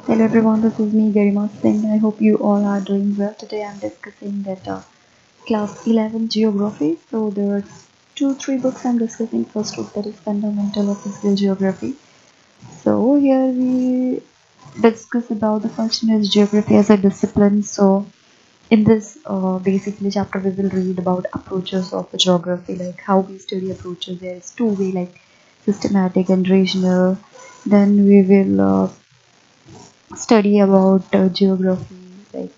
Hello everyone, this is me Garima Singh. I hope you all are doing well. Today I'm discussing that class 11 geography. So there are three books I'm discussing. First book that is fundamental of physical geography. So here we discuss about the function as geography as a discipline. So in this basically chapter we will read about approaches of the geography, like how we study approaches. There is two way, like systematic and regional. Then we will study about geography, like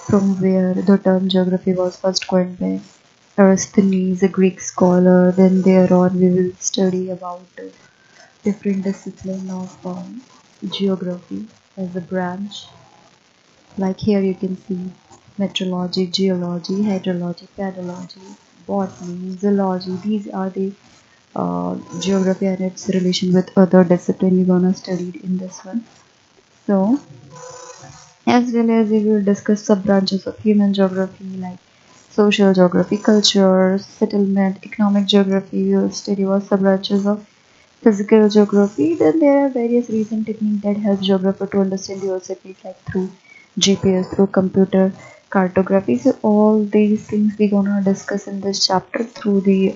from where the term geography was first coined by Aristophanes, a Greek scholar. Then thereon we will study about different discipline of geography as a branch. Like here you can see meteorology, geology, hydrology, pedology, botany, zoology. These are the geography and its relation with other discipline we're gonna study in this one. So as well as we will discuss sub-branches of human geography like social geography, culture, settlement, economic geography. We will study what sub-branches of physical geography. Then there are various recent techniques that help geographer to understand the earth's surface, like through GPS, through computer cartography. So all these things we're gonna discuss in this chapter through the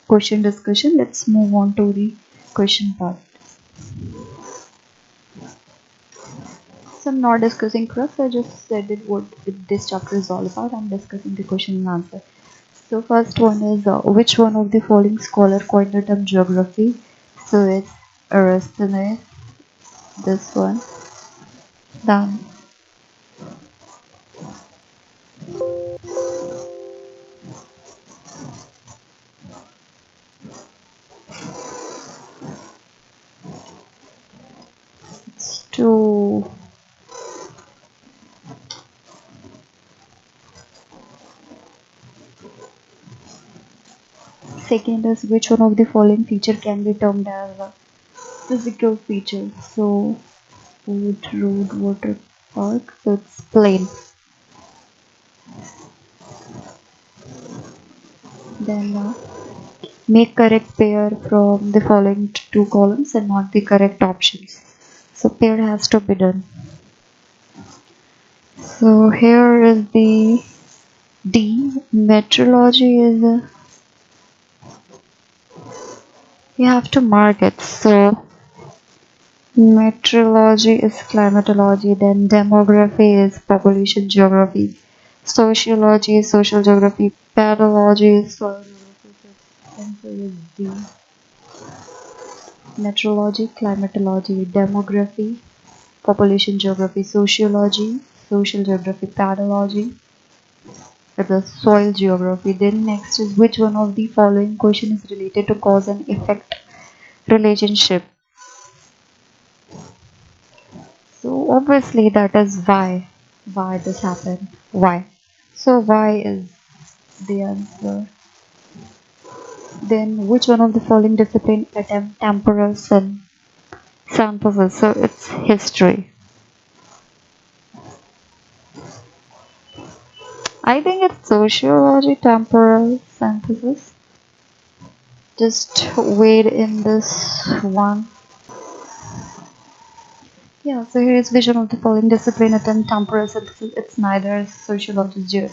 question discussion. Let's move on to the question part. So I'm not discussing crux, I just said it what this chapter is all about. I'm discussing the question and answer. So first one is which one of the following scholar coined the term geography? So it's Aristophanes, this one. Then to second is which one of the following feature can be termed as a physical feature? So food, road, water park. So it's plain. Then make correct pair from the following two columns and mark the correct options. So pair has to be done. So here is the D. Metrology is you have to mark it. So metrology is climatology, then demography is population geography, sociology is social geography, pedology is soil geography. So answer is D. Metrology, climatology, demography, population geography, sociology, social geography, pedology, the soil geography. Then next is which one of the following question is related to cause and effect relationship? So obviously that is why this happened. Why? So why is the answer. Then which one of the following discipline attempt temporal synthesis? So it's history. I think it's sociology temporal synthesis. Just wait in this one. Yeah, so here is vision of the following discipline attempt temporal synthesis. It's neither sociology,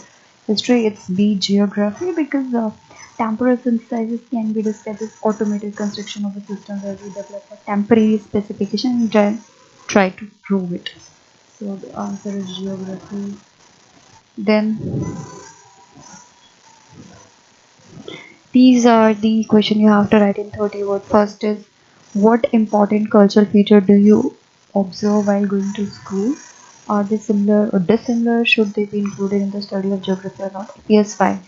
history, it's B geography, because temporal synthesis can be described as automated construction of a system where we develop a temporary specification and try to prove it. So the answer is geography. Then these are the question you have to write in 30 words. First is what important cultural feature do you observe while going to school? Are they similar or dissimilar? Should they be included in the study of geography or not? Yes, fine.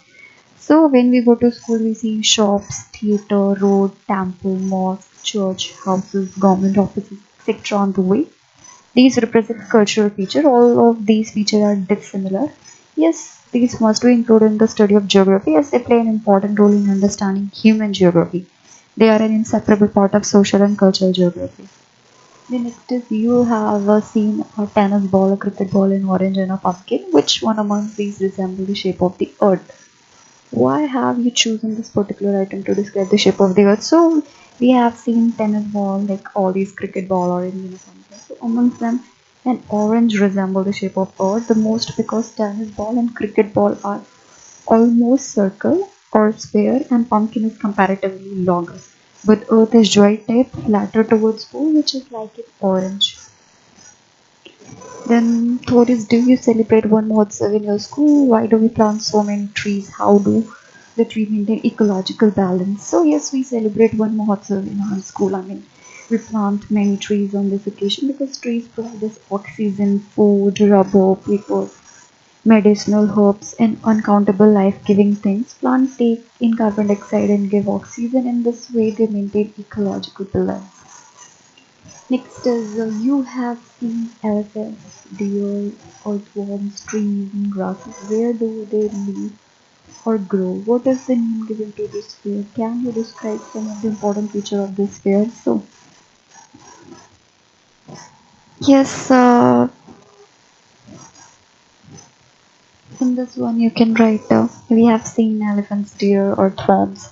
So when we go to school, we see shops, theater, road, temple, mosque, church, houses, government offices, etc. on the way. These represent cultural feature. All of these features are dissimilar. Yes, these must be included in the study of geography as they play an important role in understanding human geography. They are an inseparable part of social and cultural geography. The next is you have seen a tennis ball, a cricket ball in orange and a pumpkin. Which one among these resemble the shape of the earth? Why have you chosen this particular item to describe the shape of the earth? So we have seen tennis ball, like all these cricket ball, orange and a pumpkin. So amongst them, And orange resemble the shape of Earth the most because tennis ball and cricket ball are almost circle or sphere and pumpkin is comparatively longer. But Earth is joy-type, flatter towards pole, which is like an orange. Then third is, do you celebrate one Mahotsav in your school? Why do we plant so many trees? How do the tree maintain ecological balance? So yes, we celebrate one Mahotsav in our school. I mean, we plant many trees on this occasion because trees provide us oxygen, food, rubber, paper, medicinal herbs, and uncountable life-giving things. Plants take in carbon dioxide and give oxygen. In this way, they maintain ecological balance. Next is you have seen elephants, deer, earthworms, trees, and grasses. Where do they live or grow? What is the name given to this sphere? Can you describe some of the important features of this sphere? So, yes, in this one you can write we have seen elephants, deer, earthworms,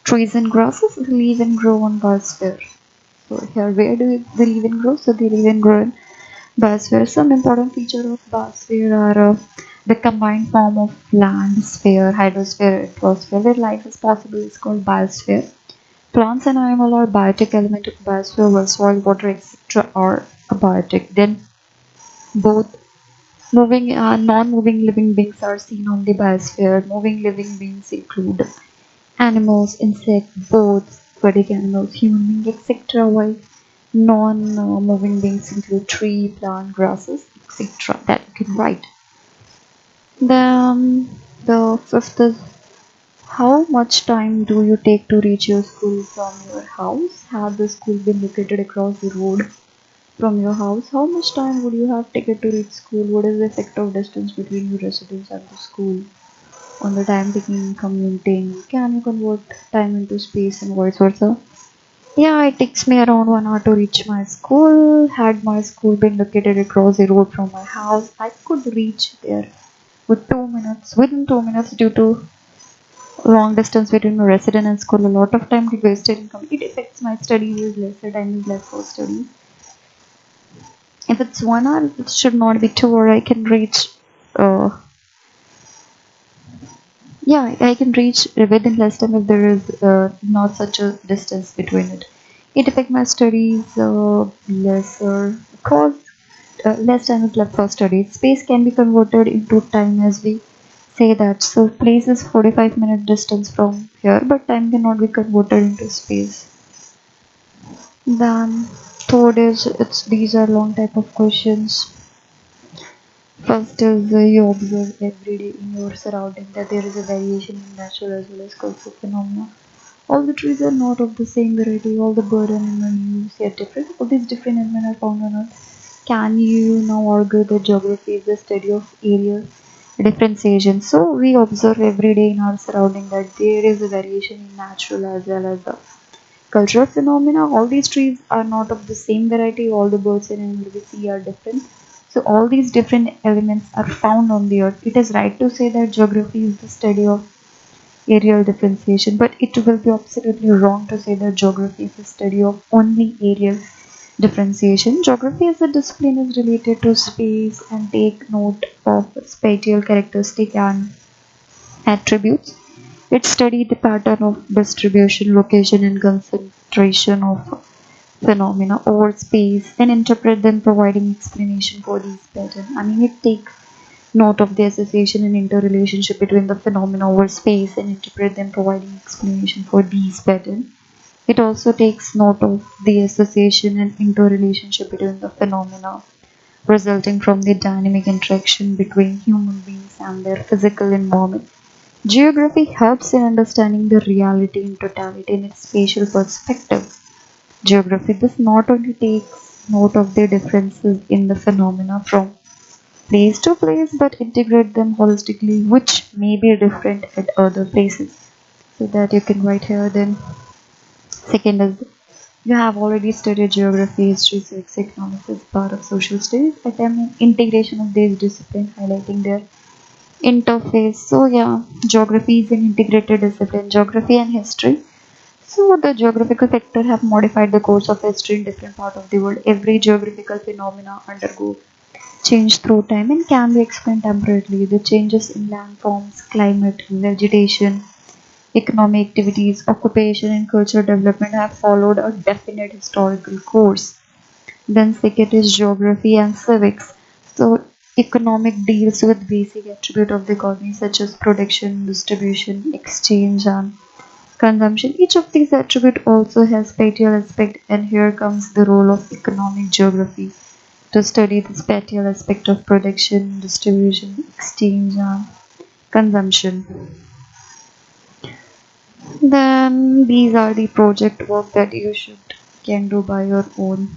trees, and grasses. They live and grow on biosphere. So here, where do they live and grow? So they live and grow in biosphere. Some important features of biosphere are the combined form of land, sphere, hydrosphere, atmosphere, where life is possible is called biosphere. Plants and animals are biotic element of biosphere, while soil, water, etc. are abiotic. Then both moving and non-moving living beings are seen on the biosphere. Moving living beings include animals, insects, birds, aquatic animals, human beings, etc. While non-moving beings include tree, plant, grasses, etc. That you can write. Then the fifth is, how much time do you take to reach your school from your house? Have the school been located across the road from your house? How much time would you have taken to reach school? What is the effective distance between your residence and the school? On the time taking commuting, can you convert time into space and vice versa? Yeah, it takes me around 1 hour to reach my school. Had my school been located across the road from my house, I could reach there with 2 minutes. Within 2 minutes, due to long distance between my residence and school, a lot of time get wasted in commuting. It affects my studies. Lesser time is less for study. If it's 1 hour, it should not be 2 hour. I can reach. Yeah, I can reach within less time if there is not such a distance between it. It affects my studies lesser because less time is left for studies. Space can be converted into time as we say that. So place is 45-minute distance from here, but time cannot be converted into space. Then third is it's these are long type of questions. First is you observe every day in your surrounding that there is a variation in natural as well as cultural phenomena. All the trees are not of the same variety, all the bird and animal leaves are different. All these different animals are found on Earth. Can you now argue that geography is the study of areas differentiation? So we observe every day in our surrounding that there is a variation in natural as well as the cultural phenomena. All these trees are not of the same variety, all the birds and animals we see are different. So all these different elements are found on the earth. It is right to say that geography is the study of aerial differentiation, but it will be absolutely wrong to say that geography is the study of only aerial differentiation. Geography as a discipline is related to space and take note of spatial characteristic and attributes. It studies the pattern of distribution, location, and concentration of phenomena over space and interpret them, providing explanation for these patterns. I mean, it takes note of the association and interrelationship between the phenomena over space and interpret them, providing explanation for these patterns. It also takes note of the association and interrelationship between the phenomena resulting from the dynamic interaction between human beings and their physical environment. Geography helps in understanding the reality in totality in its spatial perspective. Geography thus not only takes note of the differences in the phenomena from place to place but integrate them holistically, which may be different at other places. So that you can write here. Then second is you have already studied geography, history, civics, economics as part of social studies. Attempt integration of these disciplines, highlighting their interface. So yeah, geography is an integrated discipline. Geography and history. So the geographical factor have modified the course of history in different part of the world. Every geographical phenomena undergo change through time and can be explained temporarily. The changes in landforms, climate, vegetation, economic activities, occupation, and cultural development have followed a definite historical course. Then second is geography and civics. So economic deals with basic attribute of the economy such as production, distribution, exchange, and consumption. Each of these attributes also has spatial aspect, and here comes the role of economic geography to study the spatial aspect of production, distribution, exchange, and consumption. Then these are the project work that you should can do by your own.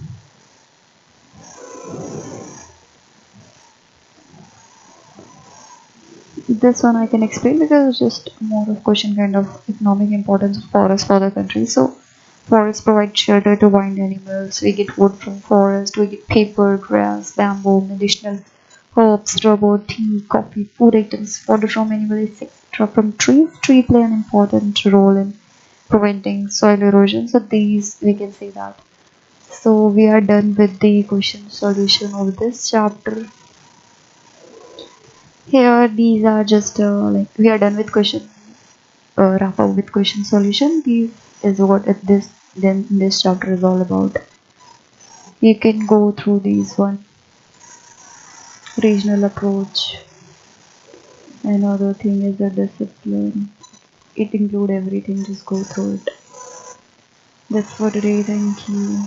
This one I can explain because it's just more of question kind of economic importance of forests for the country. So forests provide shelter to wild animals. We get wood from forest. We get paper, grass, bamboo, medicinal herbs, rubber, tea, coffee, food items, fodder from animals, etc. From trees. Trees play an important role in preventing soil erosion. So these we can say that. So we are done with the question solution of this chapter. Here these are just like we are done with question wrap up with question solution. These is what this chapter is all about. You can go through these one regional approach. Another thing is the discipline. It include everything. Just go through it. That's for today. Thank you.